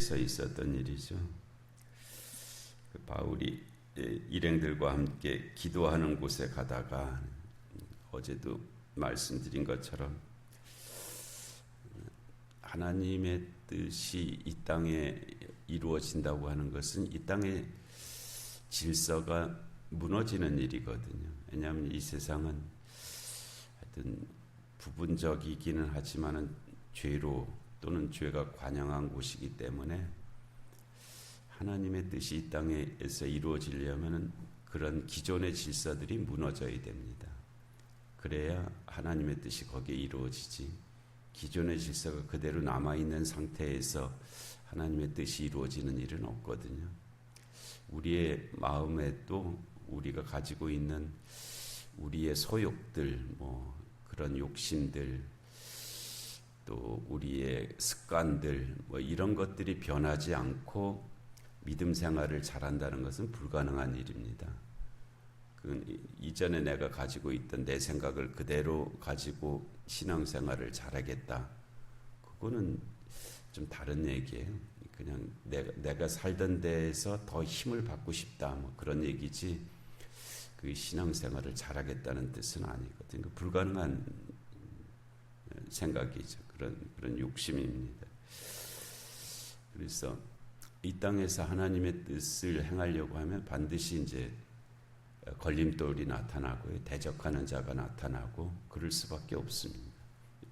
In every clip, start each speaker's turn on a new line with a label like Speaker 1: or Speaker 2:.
Speaker 1: 베드로에서 있었던 일이죠. 그 바울이 일행들과 함께 기도하는 곳에 가다가 어제도 말씀드린 것처럼 하나님의 뜻이 이 땅에 이루어진다고 하는 것은 이 땅의 질서가 무너지는 일이거든요. 왜냐하면 이 세상은 하여튼 부분적이기는 하지만은 죄로 또는 죄가 관영한 곳이기 때문에 하나님의 뜻이 이 땅에서 이루어지려면 그런 기존의 질서들이 무너져야 됩니다. 그래야 하나님의 뜻이 거기에 이루어지지, 기존의 질서가 그대로 남아있는 상태에서 하나님의 뜻이 이루어지는 일은 없거든요. 우리의 마음에도 우리가 가지고 있는 우리의 소욕들, 그런 욕심들, 또 우리의 습관들, 이런 것들이 변하지 않고 믿음 생활을 잘한다는 것은 불가능한 일입니다. 이전에 내가 가지고 있던 내 생각을 그대로 가지고 신앙생활을 잘하겠다, 그거는 좀 다른 얘기예요. 그냥 내가 살던 데에서 더 힘을 받고 싶다, 그런 얘기지 그 신앙생활을 잘하겠다는 뜻은 아니거든요. 불가능한 생각이죠. 그런 욕심입니다. 그래서 이 땅에서 하나님의 뜻을 행하려고 하면 반드시 이제 걸림돌이 나타나고요, 대적하는 자가 나타나고 그럴 수밖에 없습니다.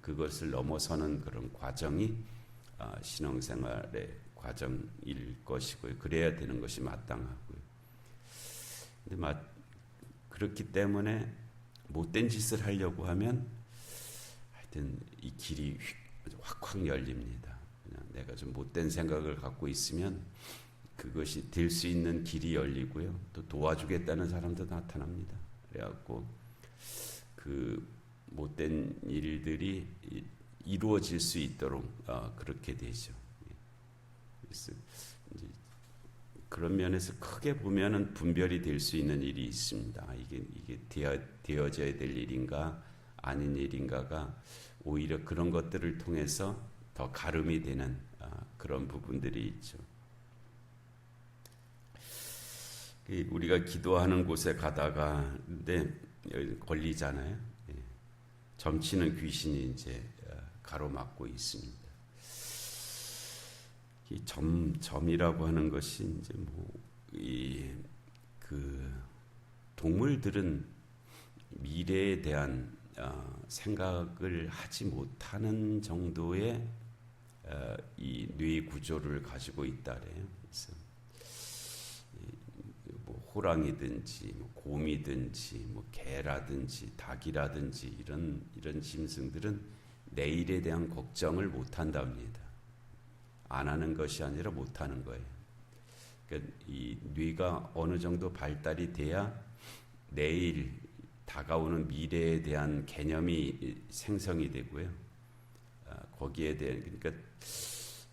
Speaker 1: 그것을 넘어서는 그런 과정이 신앙생활의 과정일 것이고요. 그래야 되는 것이 마땅하고요. 근데 그렇기 때문에 못된 짓을 하려고 하면 하여튼 이 길이 확확 열립니다. 그냥 내가 좀 못된 생각을 갖고 있으면 그것이 될 수 있는 길이 열리고요. 또 도와주겠다는 사람도 나타납니다. 그래갖고 그 못된 일들이 이루어질 수 있도록 그렇게 되죠. 그래서 이제 그런 면에서 크게 보면은 분별이 될 수 있는 일이 있습니다. 이게 되어져야 될 일인가 아닌 일인가가 오히려 그런 것들을 통해서 더 가름이 되는 그런 부분들이 있죠. 우리가 기도하는 곳에 가다가 근데 걸리잖아요. 점치는 귀신이 이제 가로막고 있습니다. 이 점이라고 하는 것이 이제 그 동물들은 미래에 대한 생각을 하지 못하는 정도의 이 뇌 구조를 가지고 있다래요. 그래서 호랑이든지 곰이든지 개라든지 닭이라든지 이런 짐승들은 내일에 대한 걱정을 못 한답니다. 안 하는 것이 아니라 못 하는 거예요. 그러니까 이 뇌가 어느 정도 발달이 돼야 내일 다가오는 미래에 대한 개념이 생성이 되고요. 거기에 대한, 그러니까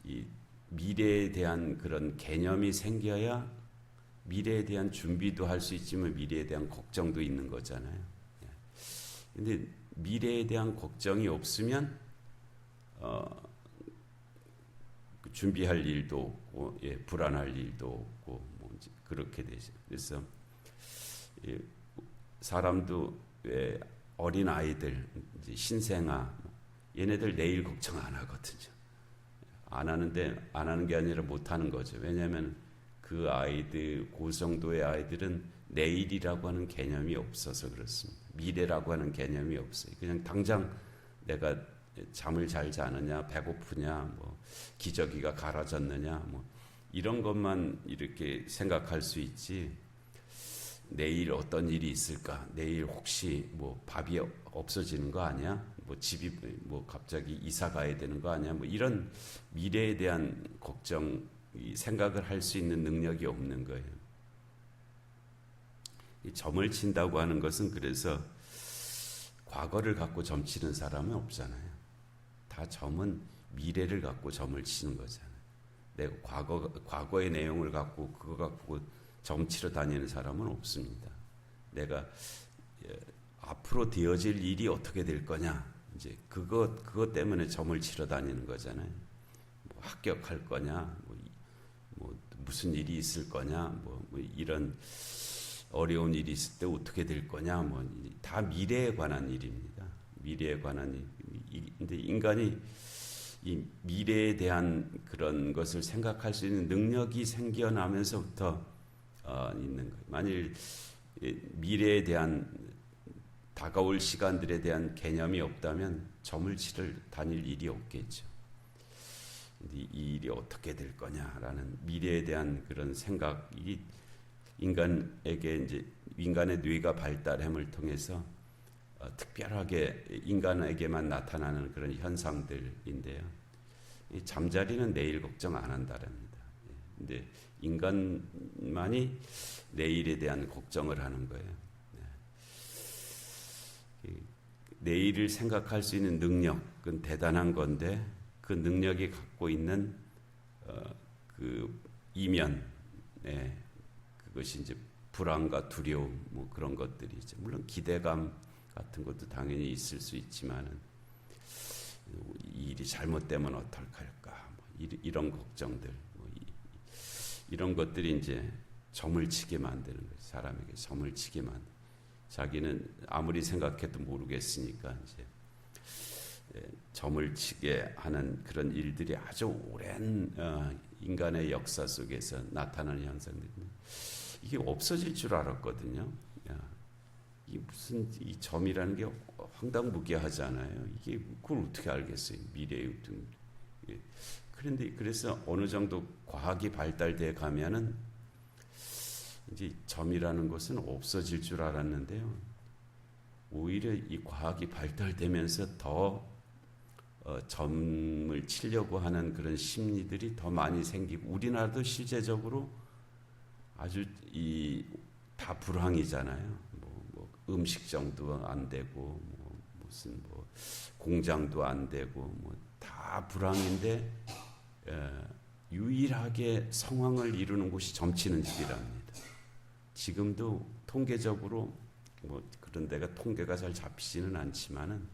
Speaker 1: 이 미래에 대한 그런 개념이 생겨야 미래에 대한 준비도 할 수 있지만 미래에 대한 걱정도 있는 거잖아요. 근데 미래에 대한 걱정이 없으면 준비할 일도 없고, 불안할 일도 없고, 그렇게 되죠. 그래서 사람도 어린 아이들, 신생아, 얘네들 내일 걱정 안 하거든요. 안 하는 게 아니라 못 하는 거죠. 왜냐하면 그 아이들, 그 정도의 아이들은 내일이라고 하는 개념이 없어서 그렇습니다. 미래라고 하는 개념이 없어요. 그냥 당장 내가 잠을 잘 자느냐, 배고프냐, 기저귀가 갈아졌느냐, 이런 것만 이렇게 생각할 수 있지, 내일 어떤 일이 있을까, 내일 혹시 밥이 없어지는 거 아니야, 집이 갑자기 이사 가야 되는 거 아니야, 이런 미래에 대한 걱정, 생각을 할 수 있는 능력이 없는 거예요. 이 점을 친다고 하는 것은 그래서 과거를 갖고 점치는 사람은 없잖아요. 다 점은 미래를 갖고 점을 치는 거잖아요. 내가 과거의 내용을 갖고 그거 갖고 점치러 다니는 사람은 없습니다. 내가 앞으로 되어질 일이 어떻게 될 거냐, 이제 그것 때문에 점을 치러 다니는 거잖아요. 합격할 거냐, 뭐 무슨 일이 있을 거냐, 뭐 이런 어려운 일이 있을 때 어떻게 될 거냐, 뭐 다 미래에 관한 일입니다. 미래에 관한 근데 인간이 이 미래에 대한 그런 것을 생각할 수 있는 능력이 생겨나면서부터 있는 거예요. 만일 미래에 대한 다가올 시간들에 대한 개념이 없다면 점을 다닐 일이 없겠죠. 이 일이 어떻게 될 거냐라는 미래에 대한 그런 생각이 인간에게 이제 인간의 뇌가 발달함을 통해서 특별하게 인간에게만 나타나는 그런 현상들인데요. 이 잠자리는 내일 걱정 안 한다랍니다. 근데 인간만이 내일에 대한 걱정을 하는 거예요. 내일을 생각할 수 있는 능력은 대단한 건데 그 능력이 갖고 있는 그 이면, 그것이 이제 불안과 두려움, 뭐 그런 것들이 있죠. 물론 기대감 같은 것도 당연히 있을 수 있지만은 이 일이 잘못되면 어떡할까, 뭐 이런 걱정들, 뭐 이런 것들이 이제 점을 치게 만드는 거예요. 사람에게 점을 치게 만드. 자기는 아무리 생각해도 모르겠으니까 이제 점을 치게 하는 그런 일들이 아주 오랜 인간의 역사 속에서 나타나는 현상들입니다. 이게 없어질 줄 알았거든요. 이게 무슨 이 점이라는 게 황당무계하잖아요. 이게 그걸 어떻게 알겠어요? 미래의 어떤. 그런데 그래서 어느 정도 과학이 발달돼 가면은 이제 점이라는 것은 없어질 줄 알았는데요. 오히려 이 과학이 발달되면서 더 점을 치려고 하는 그런 심리들이 더 많이 생기고 우리나라도 실제적으로 아주 다 불황이잖아요. 뭐 음식점도 안 되고 무슨 공장도 안 되고 뭐 다 불황인데 유일하게 성황을 이루는 곳이 점치는 집이랍니다. 지금도 통계적으로 뭐 그런 데가 통계가 잘 잡히지는 않지만은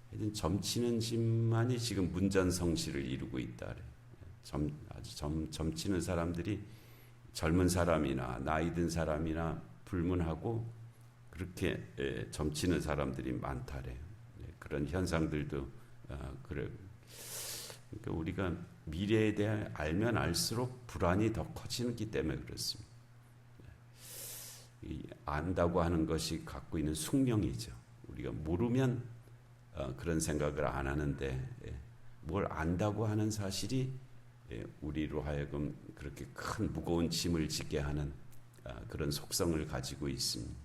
Speaker 1: 하여튼 점치는 집만이 지금 문전성시를 이루고 있다. 아주 점치는 사람들이 젊은 사람이나 나이 든 사람이나 불문하고 그렇게 점치는 사람들이 많다래요. 그런 현상들도 그래. 그러니까 우리가 미래에 대해 알면 알수록 불안이 더 커지기 때문에 그렇습니다. 안다고 하는 것이 갖고 있는 숙명이죠. 우리가 모르면 그런 생각을 안 하는데 뭘 안다고 하는 사실이 우리로 하여금 그렇게 큰 무거운 짐을 지게 하는 그런 속성을 가지고 있습니다.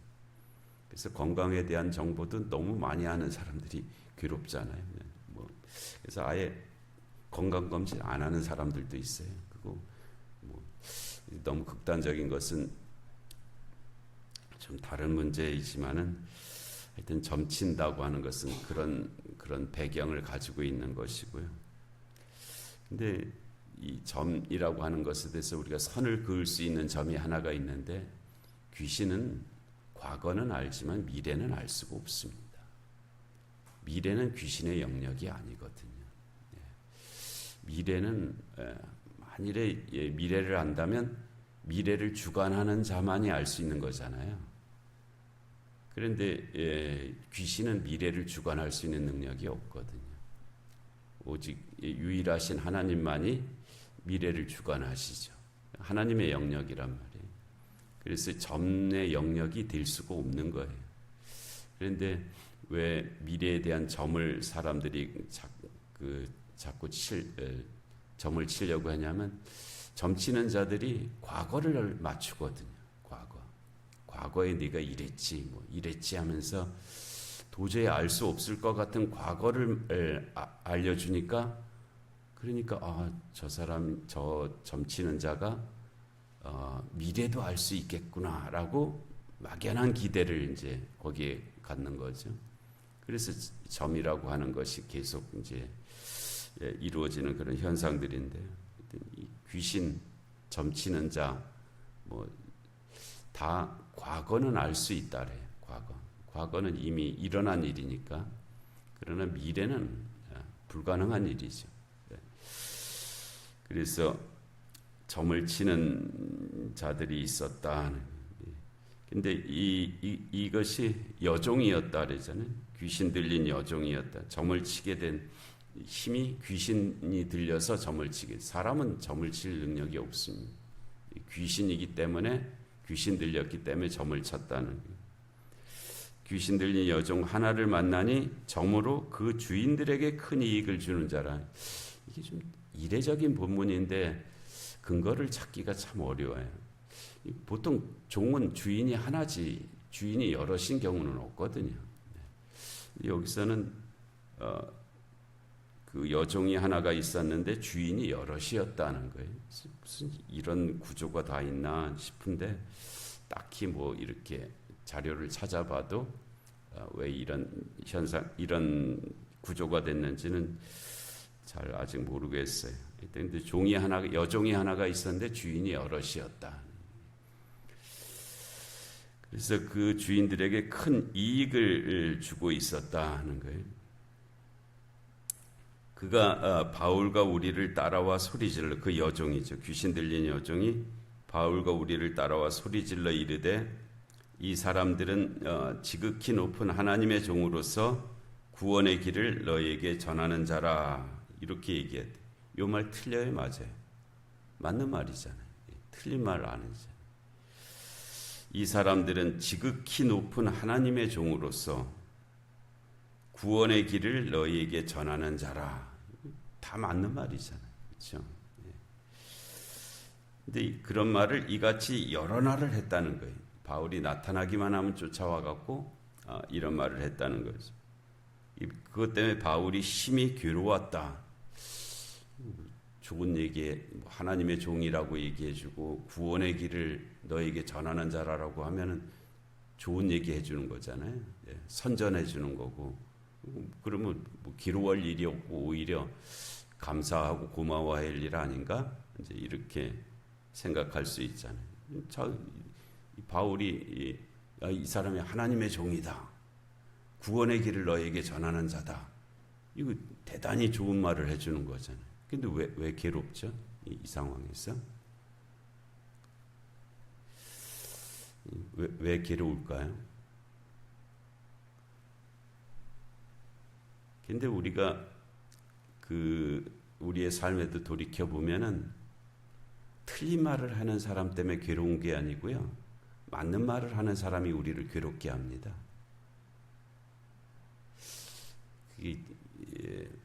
Speaker 1: 그래서 건강에 대한 정보도 너무 많이 아는 사람들이 괴롭잖아요. 그래서 아예 건강검진 안 하는 사람들도 있어요. 그리고 너무 극단적인 것은 좀 다른 문제이지만은 하여튼 점친다고 하는 것은 그런 배경을 가지고 있는 것이고요. 근데 이 점이라고 하는 것에 대해서 우리가 선을 그을 수 있는 점이 하나가 있는데 귀신은 과거는 알지만 미래는 알 수가 없습니다. 미래는 귀신의 영역이 아니거든요. 미래는 만일에 미래를 안다면 미래를 주관하는 자만이 알 수 있는 거잖아요. 그런데 귀신은 미래를 주관할 수 있는 능력이 없거든요. 오직 유일하신 하나님만이 미래를 주관하시죠. 하나님의 영역이란 말이에요. 그래서 점의 영역이 될 수가 없는 거예요. 그런데 왜 미래에 대한 점을 사람들이 자꾸 점을 치려고 하냐면 점치는 자들이 과거를 맞추거든요. 과거에 네가 이랬지 이랬지 하면서 도저히 알 수 없을 것 같은 과거를 알려주니까 그러니까 저 사람 저 점치는 자가 미래도 알 수 있겠구나라고 막연한 기대를 이제 거기에 갖는 거죠. 그래서 점이라고 하는 것이 계속 이제 이루어지는 그런 현상들인데요. 이 귀신, 점치는 자, 다 과거는 알 수 있다래. 과거는 이미 일어난 일이니까. 그러나 미래는 불가능한 일이죠. 그래서 점을 치는 자들이 있었다. 근데 이것이 여종이었다 그러잖아요. 귀신 들린 여종이었다. 점을 치게 된 힘이 귀신이 들려서 점을 치게. 사람은 점을 칠 능력이 없습니다. 귀신이기 때문에 귀신 들렸기 때문에 점을 쳤다는 거예요. 귀신 들린 여종 하나를 만나니 점으로 그 주인들에게 큰 이익을 주는 자라. 이게 좀 이례적인 본문인데 근거를 찾기가 참 어려워요. 보통 종은 주인이 하나지 주인이 여럿인 경우는 없거든요. 여기서는 그 여종이 하나가 있었는데 주인이 여럿이었다는 거예요. 무슨 이런 구조가 다 있나 싶은데 딱히 뭐 이렇게 자료를 찾아봐도 왜 이런 현상, 이런 구조가 됐는지는 잘 아직 모르겠어요. 근데 여종이 하나가 있었는데 주인이 여럿이었다. 그래서 그 주인들에게 큰 이익을 주고 있었다 하는 거예요. 그가 바울과 우리를 따라와 소리질러, 그 여종이죠. 귀신 들린 여종이 바울과 우리를 따라와 소리질러 이르되 이 사람들은 지극히 높은 하나님의 종으로서 구원의 길을 너희에게 전하는 자라. 이렇게 얘기했대. 이 말 틀려요? 맞아요? 맞는 말이잖아요. 틀린 말 아니잖아요. 이 사람들은 지극히 높은 하나님의 종으로서 구원의 길을 너희에게 전하는 자라. 다 맞는 말이잖아요. 그렇죠? 근데 그런 말을 이같이 여러 날을 했다는 거예요. 바울이 나타나기만 하면 쫓아와 갖고 이런 말을 했다는 거죠. 그것 때문에 바울이 심히 괴로웠다. 좋은 얘기에 하나님의 종이라고 얘기해주고 구원의 길을 너에게 전하는 자라라고 하면은 좋은 얘기 해주는 거잖아요. 선전해주는 거고. 그러면 뭐 괴로워할 일이 없고 오히려 감사하고 고마워할 일 아닌가? 이제 이렇게 생각할 수 있잖아요. 바울이 이 사람이 하나님의 종이다. 구원의 길을 너에게 전하는 자다. 이거 대단히 좋은 말을 해주는 거잖아요. 근데 왜 괴롭죠? 이 상황에서? 왜 괴로울까요? 근데 우리가 우리의 삶에도 돌이켜 보면은 틀린 말을 하는 사람 때문에 괴로운 게 아니고요. 맞는 말을 하는 사람이 우리를 괴롭게 합니다.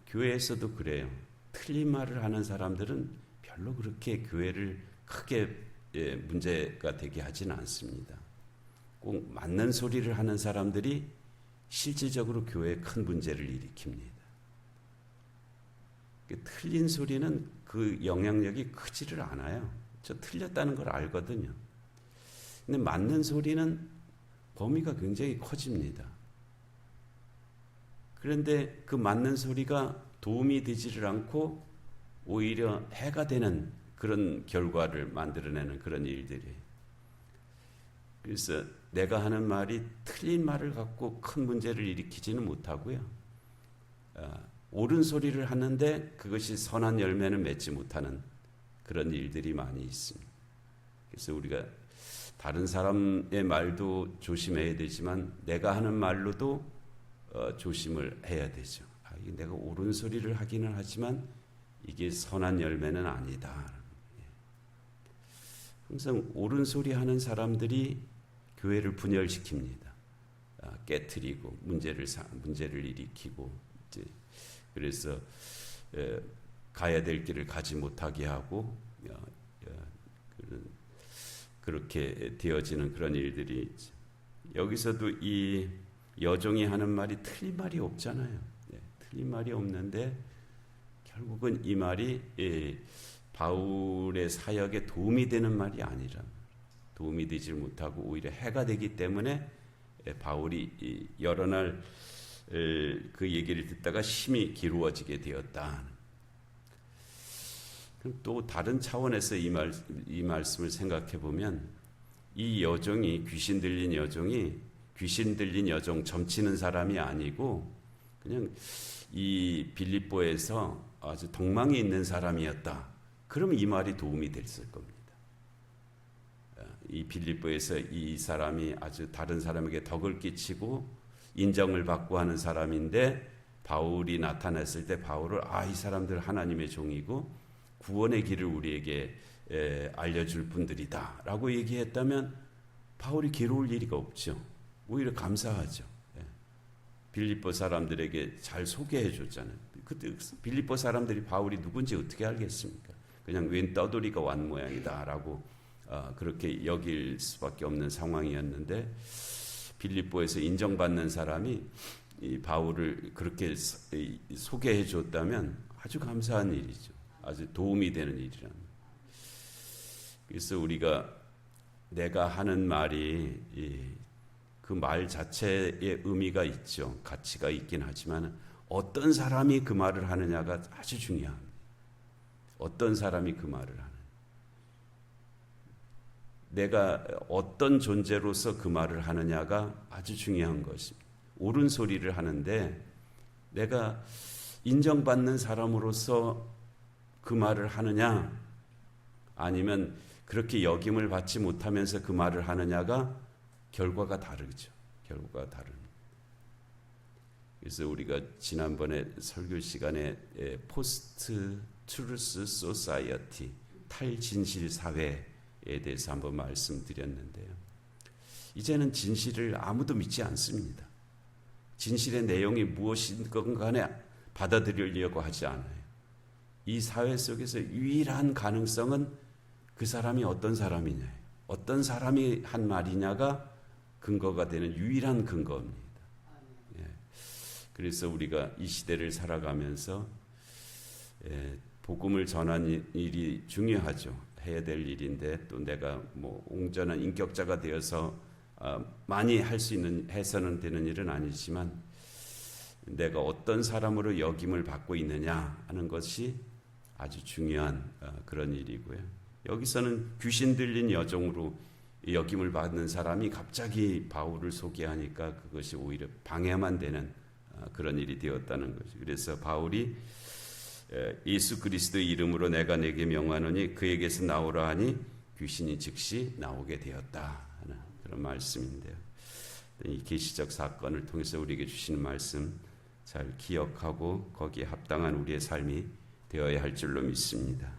Speaker 1: 교회에서도 그래요. 틀린 말을 하는 사람들은 별로 그렇게 교회를 크게 문제가 되게 하지는 않습니다. 꼭 맞는 소리를 하는 사람들이 실질적으로 교회에 큰 문제를 일으킵니다. 틀린 소리는 그 영향력이 크지를 않아요. 저 틀렸다는 걸 알거든요. 근데 맞는 소리는 범위가 굉장히 커집니다. 그런데 그 맞는 소리가 도움이 되지를 않고 오히려 해가 되는 그런 결과를 만들어내는 그런 일들이. 그래서 내가 하는 말이 틀린 말을 갖고 큰 문제를 일으키지는 못하고요. 옳은 소리를 하는데 그것이 선한 열매는 맺지 못하는 그런 일들이 많이 있습니다. 그래서 우리가 다른 사람의 말도 조심해야 되지만 내가 하는 말로도 조심을 해야 되죠. 내가 옳은 소리를 하기는 하지만 이게 선한 열매는 아니다. 항상 옳은 소리 하는 사람들이 교회를 분열시킵니다. 깨트리고 문제를 일으키고 이제 그래서 가야 될 길을 가지 못하게 하고 그렇게 되어지는 그런 일들이 있죠. 여기서도 이 여종이 하는 말이 틀린 말이 없잖아요. 틀린 말이 없는데 결국은 이 말이 바울의 사역에 도움이 되는 말이 아니라 도움이 되지 못하고 오히려 해가 되기 때문에 바울이 여러 날 그 얘기를 듣다가 심히 괴로워지게 되었다. 또 다른 차원에서 이 말씀을 생각해 보면 이 여종이 귀신 들린 여종 점치는 사람이 아니고 그냥 이 빌립보에서 아주 덕망이 있는 사람이었다. 그럼 이 말이 도움이 됐을 겁니다. 이 빌립보에서 이 사람이 아주 다른 사람에게 덕을 끼치고 인정을 받고 하는 사람인데 바울이 나타났을 때 바울을 이 사람들 하나님의 종이고 구원의 길을 우리에게 알려줄 분들이다 라고 얘기했다면 바울이 괴로울 일이 없죠. 오히려 감사하죠. 빌립보 사람들에게 잘 소개해 줬잖아요. 그때 빌립보 사람들이 바울이 누군지 어떻게 알겠습니까? 그냥 웬 떠돌이가 완 모양이다 라고 그렇게 여길 수밖에 없는 상황이었는데 빌립보에서 인정받는 사람이 이 바울을 그렇게 소개해 줬다면 아주 감사한 일이죠. 아주 도움이 되는 일이랍니다. 그래서 우리가 내가 하는 말이 그 말 자체의 의미가 있죠. 가치가 있긴 하지만 어떤 사람이 그 말을 하느냐가 아주 중요합니다. 어떤 사람이 그 말을 하느냐. 내가 어떤 존재로서 그 말을 하느냐가 아주 중요한 것입니다. 옳은 소리를 하는데 내가 인정받는 사람으로서 그 말을 하느냐 아니면 그렇게 여김을 받지 못하면서 그 말을 하느냐가 결과가 다르죠. 결과가 다릅니다. 그래서 우리가 지난번에 설교 시간에 포스트 트루스 소사이어티 탈진실 사회에 대해서 한번 말씀드렸는데요. 이제는 진실을 아무도 믿지 않습니다. 진실의 내용이 무엇이든 간에 받아들이려고 하지 않아요. 이 사회 속에서 유일한 가능성은 그 사람이 어떤 사람이냐, 어떤 사람이 한 말이냐가 근거가 되는 유일한 근거입니다. 그래서 우리가 이 시대를 살아가면서 복음을 전하는 일이 중요하죠. 해야 될 일인데 또 내가 온전한 인격자가 되어서 많이 할 수 있는 해서는 되는 일은 아니지만 내가 어떤 사람으로 여김을 받고 있느냐 하는 것이 아주 중요한 그런 일이고요. 여기서는 귀신 들린 여종으로 여김을 받는 사람이 갑자기 바울을 소개하니까 그것이 오히려 방해만 되는 그런 일이 되었다는 거죠. 그래서 바울이 예수 그리스도의 이름으로 내가 내게 명하노니 그에게서 나오라 하니 귀신이 즉시 나오게 되었다 하는 그런 말씀인데요. 이 계시적 사건을 통해서 우리에게 주시는 말씀 잘 기억하고 거기에 합당한 우리의 삶이 되어야 할 줄로 믿습니다.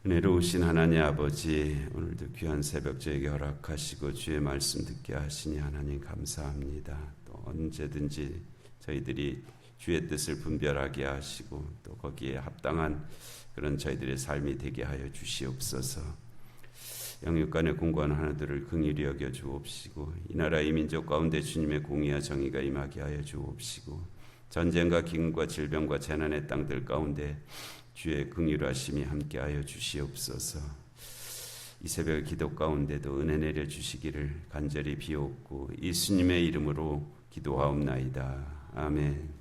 Speaker 1: 은혜로우신 하나님 아버지, 오늘도 귀한 새벽 저에게 허락하시고 주의 말씀 듣게 하시니 하나님 감사합니다. 또 언제든지 저희들이 주의 뜻을 분별하게 하시고 또 거기에 합당한 그런 저희들의 삶이 되게 하여 주시옵소서. 영육간의 공고한 하나들을 긍휼히 여겨 주옵시고 이 나라 이 민족 가운데 주님의 공의와 정의가 임하게 하여 주옵시고 전쟁과 기근과 질병과 재난의 땅들 가운데 주의 긍휼하심이 함께하여 주시옵소서. 이 새벽 기도 가운데도 은혜 내려 주시기를 간절히 비옵고 예수님의 이름으로 기도하옵나이다. 아멘.